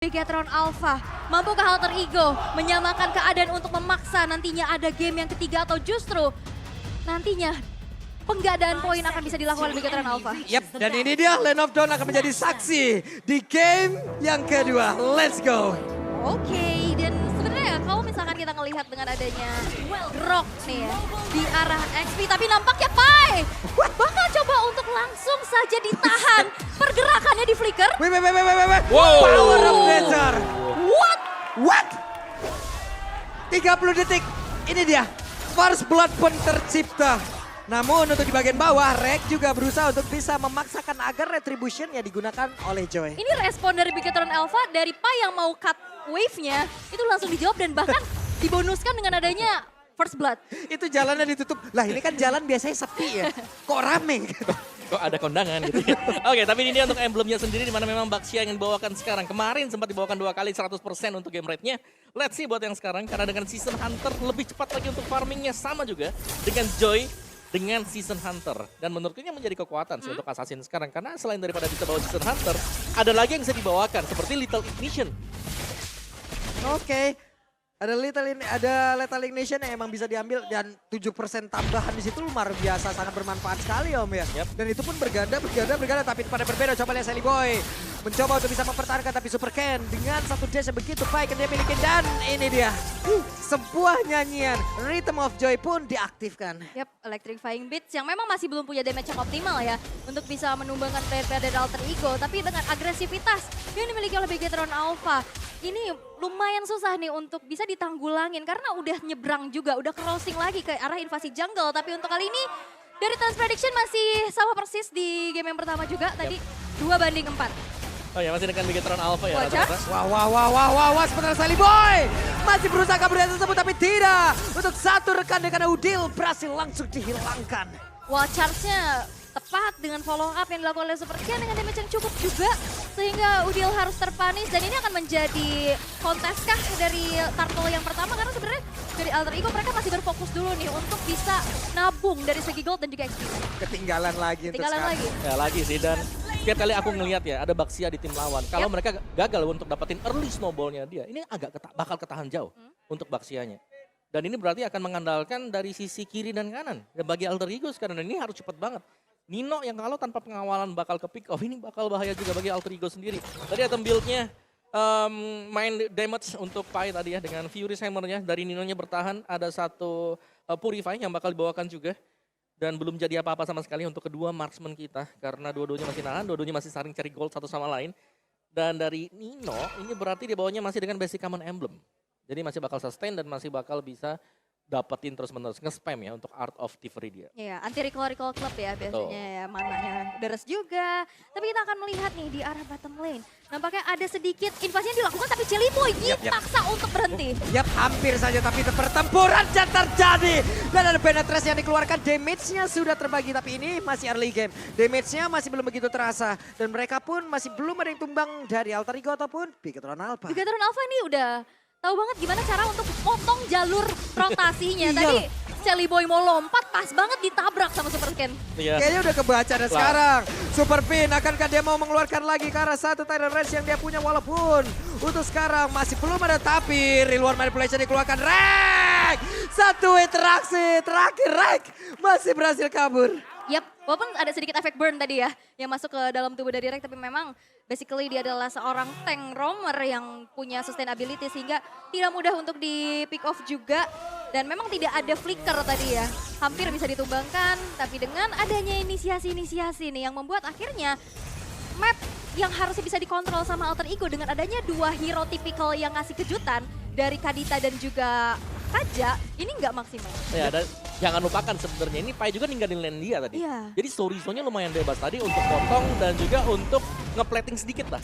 Bigetron Alpha, mampukah Alter Ego menyamakan keadaan untuk memaksa nantinya ada game yang ketiga atau justru nantinya penggadaan poin akan bisa dilakukan oleh Bigetron Alpha? Yap, dan ini dia Land of Dawn akan menjadi saksi di game yang kedua. Let's go. Oke, dan sebenarnya kalau misalkan kita ngelihat dengan adanya Rock nih ya, di arah XP, tapi nampaknya Pai bakal coba untuk langsung saja ditahan pergerakannya di Flicker. Wait. Wow. Power of Desert. What? 30 detik. Ini dia. First Blood pun tercipta. Namun untuk di bagian bawah, Rek juga berusaha untuk bisa memaksakan agar Retribution ya digunakan oleh Joy. Ini respon dari Bigetron Alpha dari Pai yang mau cut wave-nya, itu langsung dijawab dan bahkan dibonuskan dengan adanya First Blood. Itu jalannya ditutup. Lah ini kan jalan biasanya sepi ya. Kok rame? Kok ada kondangan gitu ya. Oke, tapi ini dia untuk emblemnya sendiri di mana memang Baxia yang dibawakan sekarang. Kemarin sempat dibawakan 2 kali 100% untuk game rate-nya. Let's see buat yang sekarang karena dengan Season Hunter lebih cepat lagi untuk farmingnya sama juga dengan Joy dengan Season Hunter. Dan menurutku ini menjadi kekuatan sih untuk Assassin sekarang. Karena selain daripada bisa bawa Season Hunter, ada lagi yang bisa dibawakan seperti Little Ignition. Oke. Ada Lethal Ignition yang emang bisa diambil dan 7% tambahan di situ luar biasa, sangat bermanfaat sekali Om ya. Yep. Dan itu pun berganda tapi pada berbeda. Coba lihat Sally Boy mencoba untuk bisa mempertahankan tapi Super Ken dengan satu dash yang begitu baik yang dia miliki dan ini dia. Sebuah nyanyian Rhythm of Joy pun diaktifkan. Yap, Electrifying Beats yang memang masih belum punya damage yang optimal ya untuk bisa menumbangkan player-player dari Alter Ego, tapi dengan agresivitas yang dimiliki oleh Bigetron Alpha, ini lumayan susah nih untuk bisa ditanggulangin karena udah nyebrang juga, udah crossing lagi ke arah invasi jungle. Tapi untuk kali ini dari Trans Prediction masih sama persis di game yang pertama juga tadi 2-4. Oh ya, masih dengan Bigetron Alpha ya Wajar. rata-rata. Wah, sebentar Sally Boy masih berusaha kabur dari tersebut tapi tidak. Untuk satu rekan dengan Udil berhasil langsung dihilangkan. Wall charge-nya tepat dengan follow up yang dilakukan oleh Super Ken dengan damage yang cukup juga. Sehingga Udil harus terpanis dan ini akan menjadi konteskah dari Turtle yang pertama. Karena sebenarnya dari Alter Ego mereka masih berfokus dulu nih untuk bisa nabung dari segi gold dan juga XP. Ketinggalan lagi untuk sekarang. Ya lagi sih, dan setiap kali aku ngelihat ya ada Baxia di tim lawan. Kalau mereka gagal untuk dapetin early snowballnya dia, ini agak bakal ketahan jauh untuk Baxianya. Dan ini berarti akan mengandalkan dari sisi kiri dan kanan. Dan bagi Alter Ego sekarang, dan ini harus cepat banget. Nino yang kalau tanpa pengawalan bakal ke pick off, ini bakal bahaya juga bagi Alter Ego sendiri. Tadi item build-nya main damage untuk Pai tadi ya dengan Fury Hammer-nya. Dari Nino-nya bertahan, ada satu Purify yang bakal dibawakan juga. Dan belum jadi apa-apa sama sekali untuk kedua marksman kita. Karena dua-duanya masih nahan, dua-duanya masih saling cari gold satu sama lain. Dan dari Nino, ini berarti di bawahnya masih dengan basic common emblem. Jadi masih bakal sustain dan masih bakal bisa dapetin terus-menerus nge-spam ya untuk Art of Thievery dia. Iya, anti-recall club ya biasanya ya, mananya deres juga. Tapi kita akan melihat nih di arah bottom lane. Nampaknya ada sedikit invasinya dilakukan tapi Celiboy dipaksa untuk berhenti. Yap, hampir saja tapi pertempuran yang terjadi. Dan ada penetrasi yang dikeluarkan, damage-nya sudah terbagi. Tapi ini masih early game, damage-nya masih belum begitu terasa. Dan mereka pun masih belum ada yang tumbang dari Alter Ego ataupun Bigetron Alpha. Bigetron Alpha ini udah tahu banget gimana cara untuk potong jalur rotasinya. Tadi Celiboy mau lompat, pas banget ditabrak sama Super Ken. Iya. Kayaknya udah kebaca dan sekarang Super Pin akankah dia mau mengeluarkan lagi ke arah satu Tidal Rush yang dia punya, walaupun untuk sekarang masih belum ada, tapi reward manipulation dikeluarkan. Rek! Satu interaksi terakhir, Rek masih berhasil kabur. Yap, walaupun ada sedikit efek burn tadi ya yang masuk ke dalam tubuh dari Rek, tapi memang basically dia adalah seorang tank roamer yang punya sustainability sehingga tidak mudah untuk di pick off juga. Dan memang tidak ada flicker tadi ya, hampir bisa ditumbangkan, tapi dengan adanya inisiasi-inisiasi nih yang membuat akhirnya map yang harusnya bisa dikontrol sama Alter Ego dengan adanya dua hero tipikal yang ngasih kejutan dari Kadita dan juga Kaja, ini nggak maksimal. Ya, dan jangan lupakan sebenarnya ini Pai juga ninggalin lane dia tadi. Iya. Jadi story-nya lumayan bebas tadi untuk potong dan juga untuk nge-plating sedikit lah.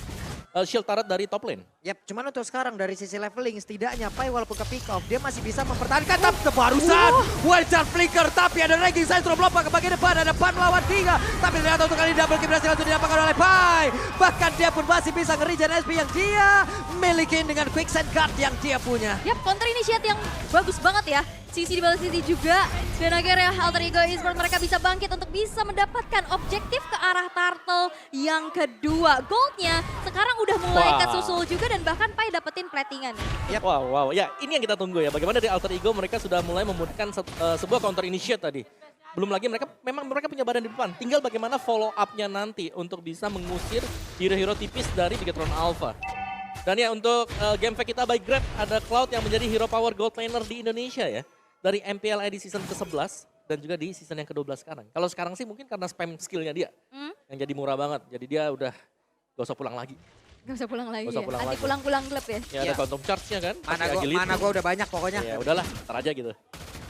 Shield turret dari top lane. Yap, cuman untuk sekarang dari sisi leveling setidaknya Pai walaupun ke pick off dia masih bisa mempertahankan, tapi kebarusan Wildcard Flicker, tapi ada ranking Sandro melompat ke bagian depan, ada 4 melawan 3, tapi ternyata untuk kali double kill berhasil langsung didapatkan oleh Pai. Bahkan dia pun masih bisa nge-regen SP yang dia miliki dengan quicksand guard yang dia punya. Yap, counter initiate yang bagus banget ya. Sisi di bawah sisi juga. Dan akhirnya Alter Ego Esports mereka bisa bangkit untuk bisa mendapatkan objektif ke arah Turtle yang kedua. Goldnya sekarang udah mulai Wah. kesusul juga dan bahkan Pai dapetin platingan. Wow. Ya, ini yang kita tunggu ya. Bagaimana dari Alter Ego mereka sudah mulai membutuhkan sebuah counter initiate tadi. Belum lagi mereka punya badan di depan. Tinggal bagaimana follow up-nya nanti untuk bisa mengusir hero-hero tipis dari Bigetron Alpha. Dan ya untuk game fact kita by Grab ada Cloud yang menjadi hero power gold laner di Indonesia ya. Dari MPL di season ke-11 dan juga di season yang ke-12 sekarang. Kalau sekarang sih mungkin karena spam skillnya dia yang jadi murah banget. Jadi dia udah gak usah pulang lagi. Gak usah pulang lagi Gak usah ya, pulang nanti lagi. pulang-pulang klub ya. Ya ada quantum charge-nya kan. Mana gua udah banyak pokoknya. Ya udahlah, ntar aja gitu.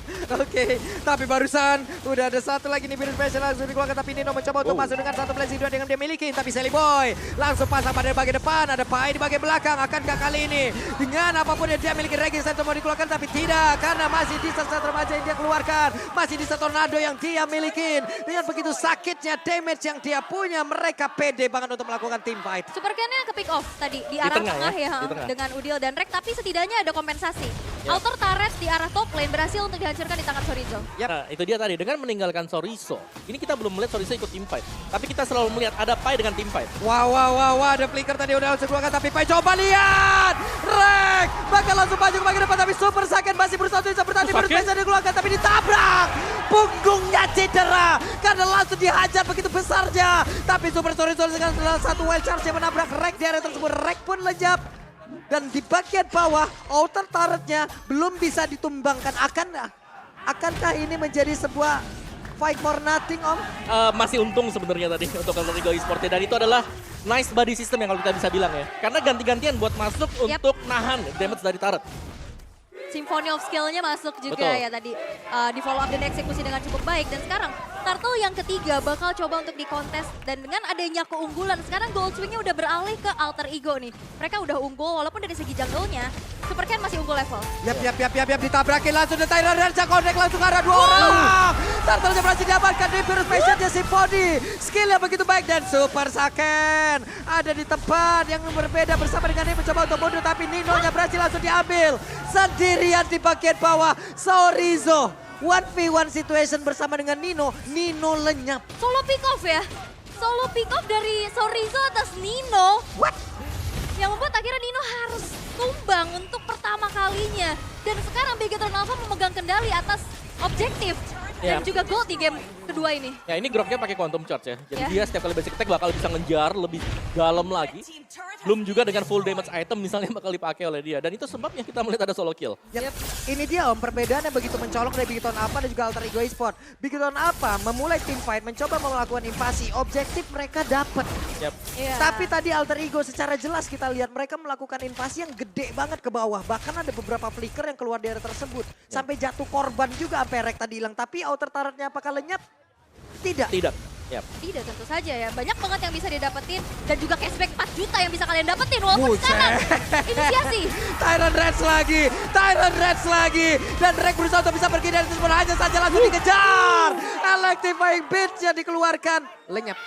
Oke, tapi barusan udah ada satu lagi nih biru special langsung dikeluarkan, tapi Nino mencoba untuk masuk dengan satu blessing dua dengan dia miliki, tapi Sally Boy langsung pasang pada bagian depan, ada Pai di bagian belakang. Akankah kali ini dengan apapun yang dia miliki Raging Center mau dikeluarkan, tapi tidak, karena masih di satu remaja yang dia keluarkan, masih di satu tornado yang dia miliki. Dengan begitu sakitnya damage yang dia punya, mereka pede banget untuk melakukan team fight. Super Ken-nya ke pick off tadi di arah tengah tengah ya, ya, di tengah. dengan Udil dan Rek, tapi setidaknya ada kompensasi. Ya. Outer turret di arah top lane berhasil untuk dihancurkan di tangan Sorizo. Yap. Nah itu dia tadi, dengan meninggalkan Sorizo. Ini kita belum melihat Sorizo ikut team fight. Tapi kita selalu melihat ada Pai dengan team fight. Wow, ada flicker tadi udah langsung keluarkan, tapi Pai coba lihat. Rek bakal langsung maju ke bagian depan, tapi Super Saiyan masih berusaha untuk bisa bertahan. Baru Saiyan? bisa dikeluarkan, tapi ditabrak. Punggungnya cedera karena langsung dihajar begitu besarnya. Tapi Super Sorizo dengan salah satu wild charge yang menabrak Rek di area tersebut. Rek pun lenyap. Dan di bagian bawah, outer turretnya belum bisa ditumbangkan. Akankah ini menjadi sebuah fight for nothing, Om? Masih untung sebenarnya tadi untuk Alter Ego Esports. Dan itu adalah nice body system yang kalau kita bisa bilang ya. Karena ganti-gantian buat masuk untuk nahan damage dari turret. Symphony of Skill-nya masuk juga Betul. ya tadi. Di follow up dan eksekusi dengan cukup baik. Dan sekarang Turtle yang ketiga bakal coba untuk dikontes. Dan dengan adanya keunggulan, sekarang Gold Swing-nya udah beralih ke Alter Ego nih. Mereka udah unggul walaupun dari segi jungle-nya, Super Ken masih unggul level. Yap, ditabrakin langsung the Tyrant Range connect langsung ke arah dua orang. Turtle-nya berhasil diamankan di Virus Passion-nya Symphony. Skill yang begitu baik dan Super Saiyan ada di tempat yang berbeda bersama dengan dia mencoba untuk mundur, tapi Nino-nya berhasil langsung diambil. Sendirian di bagian bawah, Sorizo 1v1 situation bersama dengan Nino lenyap. Solo pick off ya. Solo pick off dari Sorizo atas Nino. What? Yang membuat akhirnya Nino harus tumbang untuk pertama kalinya. Dan sekarang Bigetron Alpha memegang kendali atas objektif. Dan Ya. juga gold di game kedua ini. Ya ini groknya pakai quantum charge ya. Jadi Ya. dia setiap kali basic attack bakal bisa ngejar lebih dalam lagi. Belum juga dengan full damage item misalnya bakal dipakai oleh dia. Dan itu sebabnya kita melihat ada solo kill. Yep. Ini dia Om, perbedaannya begitu mencolok dari Bigetron Alpha dan juga Alter Ego Esports. Bigetron Alpha memulai team fight, mencoba melakukan invasi, objektif mereka dapat. Yap. Iya. Tapi tadi Alter Ego secara jelas kita lihat mereka melakukan invasi yang gede banget ke bawah. Bahkan ada beberapa flicker yang keluar dari tersebut. Sampai jatuh korban juga sampai Rek tadi hilang. Tapi outer turretnya apakah lenyap? Tidak. Tidak. Yap. Tidak, tentu saja ya. Banyak banget yang bisa didapetin. Dan juga cashback 4 juta yang bisa kalian dapetin. Walaupun Buset. sekarang inisiasi. Tyrant Reds lagi. Dan Rek berusaha untuk bisa pergi dari tersebut. Hanya saja langsung dikejar. Electrifying Beats-nya dikeluarkan. Lenyap.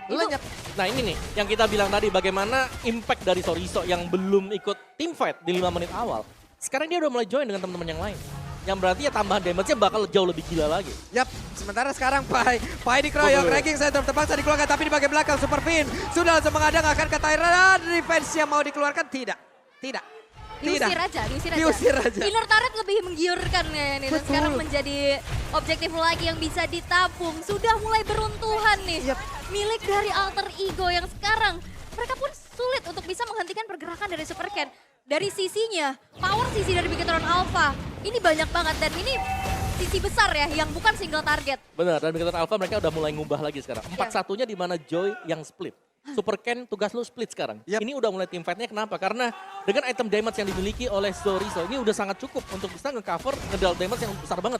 Lenyap. Nah ini nih yang kita bilang tadi, bagaimana impact dari Sorizo yang belum ikut team fight di 5 menit awal. Sekarang dia udah mulai join dengan teman-teman yang lain. Yang berarti ya tambahan damage-nya bakal jauh lebih gila lagi. Yap, sementara sekarang Pai dikeroyok, Raging Center terpaksa dikeluarkan, tapi di bagian belakang Super Fin sudah langsung mengadang akan ke Tyrant. Defense yang mau dikeluarkan tidak. Diusir aja. Diusir aja. Inner turret lebih menggiurkan ya ini. Dan Betul. sekarang menjadi objektif lagi yang bisa ditabung. Sudah mulai beruntuhan nih. Yap. Milik dari Alter Ego yang sekarang mereka pun sulit untuk bisa menghentikan pergerakan dari Super Ken. Dari sisinya, power sisi dari Bigetron Alpha ini banyak banget dan ini sisi besar ya yang bukan single target. Benar, dan Bigetron Alpha mereka udah mulai ngubah lagi sekarang. 4-1-nya di mana Joy yang split. Super Ken tugas lu split sekarang. Yap. Ini udah mulai team fight-nya kenapa? Karena dengan item damage yang dimiliki oleh Sorizo ini udah sangat cukup untuk bisa nge-cover ngedal damage yang besar banget.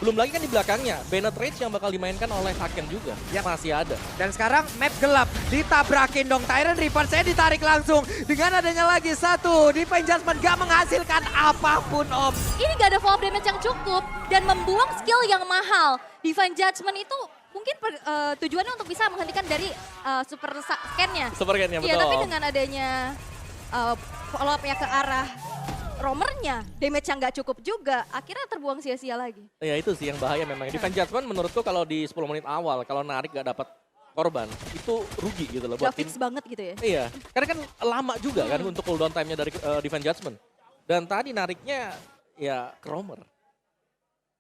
Belum lagi kan di belakangnya, Bennett Rage yang bakal dimainkan oleh Haken juga. Yap. Masih ada. Dan sekarang map gelap, ditabrakin dong Tyrant Reaper, saya ditarik langsung. Dengan adanya lagi satu, Divine Judgment gak menghasilkan apapun Om. Ini gak ada follow damage yang cukup dan membuang skill yang mahal. Divine Judgment itu mungkin tujuannya untuk bisa menghentikan dari Super Ken-nya. Super Ken-nya, Iya, betul. tapi dengan adanya follow up-nya ke arah romernya, damage-nya nggak cukup juga, akhirnya terbuang sia-sia lagi. Ya itu sih yang bahaya memang. Defense Judgment menurutku kalau di 10 menit awal, kalau narik gak dapat korban, itu rugi gitu loh Udah buat tim. fix banget gitu ya. Iya, karena kan lama juga kan untuk cooldown time-nya dari Defense Judgment. Dan tadi nariknya ya ke romer.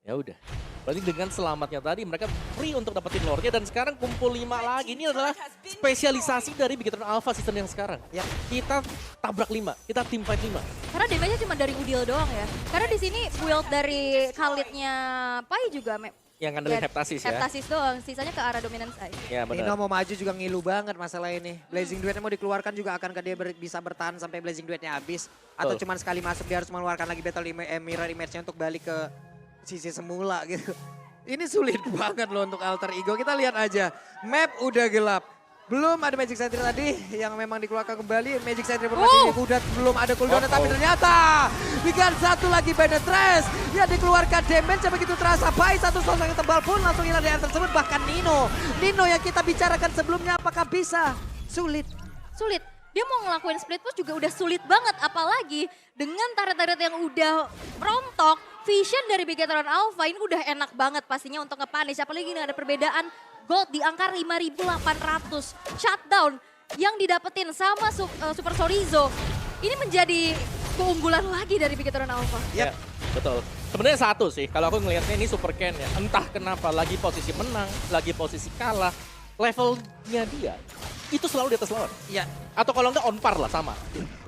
Ya udah. Berarti dengan selamatnya tadi mereka free untuk dapetin lore-nya dan sekarang kumpul 5 lagi. Ini adalah spesialisasi dari Bigetron Alpha season yang sekarang. Ya. Kita tabrak 5, kita team fight 5. Karena damage-nya cuma dari Udil doang ya. Karena di sini build dari Khalid-nya Pai juga Yang ngandelin Heptasis ya. Heptasis doang, sisanya ke arah dominance side. Ya Nino benar. mau maju juga ngilu banget masalah ini. Blazing Duetnya mau dikeluarkan juga akankah dia bisa bertahan sampai Blazing Duetnya habis? Atau Betul. cuma sekali masuk dia harus mengeluarkan lagi Battle Mirror Image-nya untuk balik ke sisi semula gitu. Ini sulit banget loh untuk Alter Ego. Kita lihat aja, map udah gelap. Belum ada Magic Sentry tadi yang memang dikeluarkan kembali. Magic Sentry bermasih udah belum ada cooldown tapi ternyata dengan satu lagi Penetrace yang dikeluarkan damage yang begitu terasa. Pai satu sosok yang tebal pun langsung hilang di area tersebut. Bahkan Nino yang kita bicarakan sebelumnya apakah bisa? Sulit. Dia mau ngelakuin split push juga udah sulit banget. Apalagi dengan turret-turret yang udah rontok. Vision dari Bigetron Alpha ini udah enak banget pastinya untuk nge-punish. Apalagi ini ada perbedaan gold di angka 5.800. Shutdown yang didapetin sama Super Sorizo. Ini menjadi keunggulan lagi dari Bigetron Alpha. Ya, betul. Sebenarnya satu sih, kalau aku ngelihatnya ini Super Ken ya. Entah kenapa lagi posisi menang, lagi posisi kalah, levelnya dia itu selalu di atas lawan. Iya. Atau kalau enggak on par lah sama.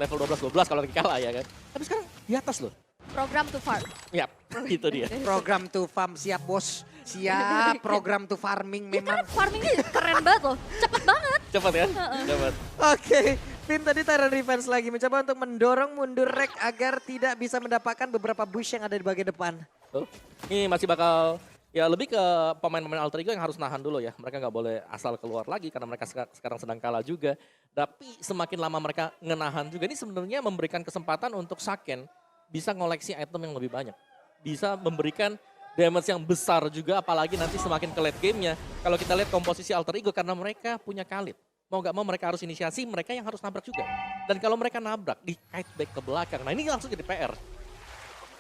Level 12-12 kalau lagi kalah ya kan. Tapi sekarang di atas loh. Program to farm. Yap, itu dia. Program to farm siap bos. Siap program to farming Dia memang. karena farmingnya keren banget loh. Cepet banget. Cepat ya, cepat. Oke, Vin tadi Tyrant Revenge lagi mencoba untuk mendorong mundur Rek agar tidak bisa mendapatkan beberapa bush yang ada di bagian depan. Tuh. Ini masih bakal ya lebih ke pemain-pemain Alter Ego yang harus nahan dulu ya. Mereka nggak boleh asal keluar lagi karena mereka sekarang sedang kalah juga. Tapi semakin lama mereka ngenahan juga ini sebenarnya memberikan kesempatan untuk Saken bisa ngoleksi item yang lebih banyak. Bisa memberikan damage yang besar juga apalagi nanti semakin ke late gamenya. Kalau kita lihat komposisi Alter Ego karena mereka punya Khalid. Mau gak mau mereka harus inisiasi, mereka yang harus nabrak juga. Dan kalau mereka nabrak, di kite back ke belakang. Nah ini langsung jadi PR.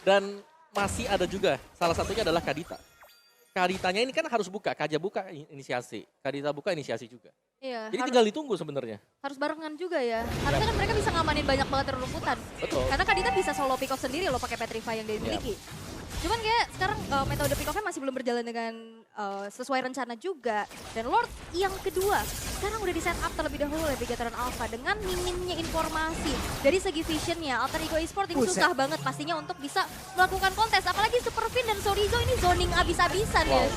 Dan masih ada juga, salah satunya adalah Kadita. Kaditanya ini kan harus buka, Kaja buka inisiasi. Kadita buka inisiasi juga. Iya. Jadi tinggal ditunggu sebenarnya. Harus barengan juga ya. Harusnya kan mereka bisa ngamanin banyak banget rumputan. Betul. Karena Kadita bisa solo pick off sendiri loh pakai Petrify yang dia miliki. Cuman kayak sekarang metode pick off-nya masih belum berjalan dengan sesuai rencana juga. Dan Lord yang kedua sekarang udah di set up terlebih dahulu oleh Bigetron Alpha dengan minimnya informasi dari segi visionnya. Alter Ego Esport ini susah banget pastinya untuk bisa melakukan kontes. Apalagi Super Fin dan Sorizo ini zoning abis-abisan ya.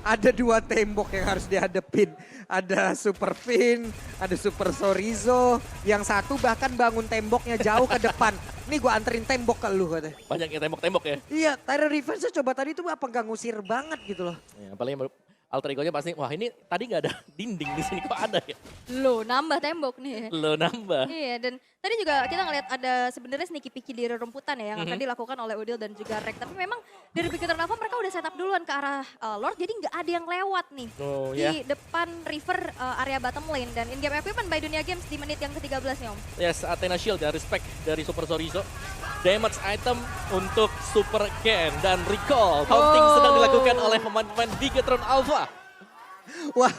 Ada dua tembok yang harus dihadepin. Ada Super Fin, ada Super Sorizo. Yang satu bahkan bangun temboknya jauh ke depan. Nih gue anterin tembok ke lu katanya. Banyak yang tembok-tembok ya. Iya, Tyrant Revenge coba tadi tuh apa gak ngusir banget gitu loh. Ya paling Alter Ego-nya pasti, wah ini tadi nggak ada dinding di sini kok ada ya. Loh nambah tembok nih. Lo nambah. Iya dan tadi juga kita ngeliat ada sebenarnya sneaky picky di rumputan ya yang akan dilakukan oleh Udil dan juga Rek. Tapi memang dari Bigetron Alpha mereka udah setup duluan ke arah Lord jadi nggak ada yang lewat nih Oh, di depan river area bottom lane. Dan in-game equipment by Dunia Games di menit yang ke-13 nih Om. Yes, Athena Shield ya, respect dari Super Sorizo. Damage item untuk Super Ken dan Recall. Taunting sedang dilakukan oleh pemain-pemain Bigetron Alpha. Wah.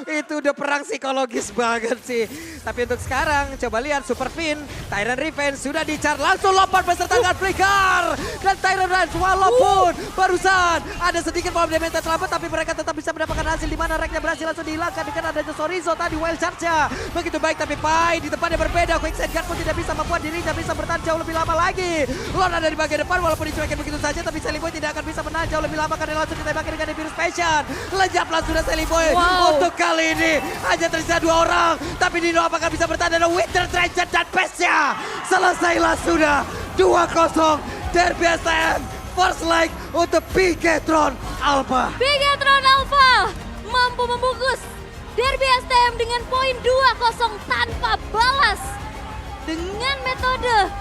Itu udah perang psikologis banget sih. Tapi untuk sekarang coba lihat Super Fin, Tyrant Revenge sudah dicar langsung lompat beserta dengan Flicker. Dan Tyrant Revenge walaupun barusan ada sedikit bomb damage terlambat tapi mereka tetap bisa mendapatkan hasil di mana Reknya berhasil langsung dihilangkan dengan adanya Sorizo tadi wild charge-nya. Begitu baik tapi Pai di depannya berbeda. Quicksand Guard pun tidak bisa membuat dirinya bisa bertahan jauh lebih lama lagi. Lord ada di bagian depan walaupun dicuekin begitu saja tapi Selly Boy tidak akan bisa menahan jauh lebih lama karena langsung ditembaki dengan Virus Passion. Lejap langsung dari Selly Boy. Untuk kali ini hanya tersisa 2 orang. Tapi Nino apakah bisa bertahan dengan Winter Treasure dan Pesnya. Selesailah sudah 2-0 Derby STM. First leg untuk Bigetron Alpha. Bigetron Alpha mampu membungkus Derby STM dengan poin 2-0 tanpa balas. Dengan metode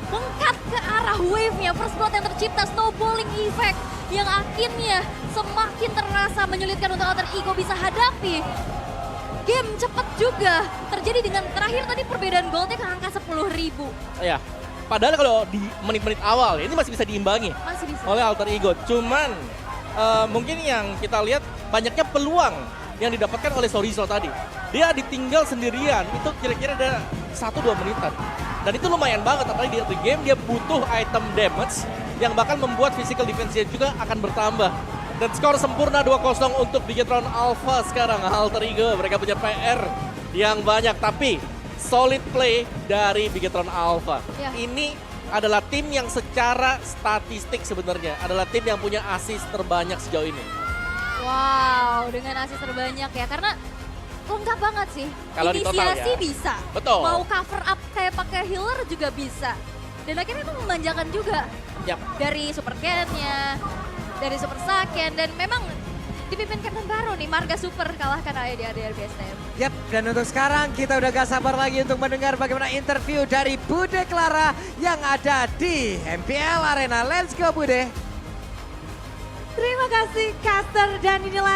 mengkat ke arah wave-nya, first blood yang tercipta, snowballing effect yang akhirnya semakin terasa menyulitkan untuk Alter Ego bisa hadapi. game cepet juga. Terjadi dengan terakhir tadi perbedaan goldnya ke angka 10.000. Ya, padahal kalau di menit-menit awal ya, ini masih bisa diimbangi Masih bisa. oleh Alter Ego. Cuman mungkin yang kita lihat banyaknya peluang yang didapatkan oleh Sorizo tadi. Dia ditinggal sendirian, itu kira-kira ada 1-2 menitan. Dan itu lumayan banget, apalagi di early game dia butuh item damage yang bakal membuat physical defense-nya juga akan bertambah. Dan skor sempurna 2-0 untuk Bigetron Alpha sekarang. Alter Ego, mereka punya PR yang banyak, tapi solid play dari Bigetron Alpha. Ya. Ini adalah tim yang secara statistik sebenarnya adalah tim yang punya assist terbanyak sejauh ini. Wow, dengan asis terbanyak ya. Karena lengkap banget sih. Kalau di total Inisiasi ya. bisa. Betul. Mau cover up kayak pakai healer juga bisa. Dan akhirnya itu memanjakan juga. Yap. Dari Super Ken-nya, dari Super Saken, dan memang dipimpin Captain baru nih, Marga Super kalahkan aja di ADR BSTM. Yap, dan untuk sekarang kita udah gak sabar lagi untuk mendengar bagaimana interview dari Bude Clara yang ada di MPL Arena. Let's go Bude. Terima kasih Caster dan inilah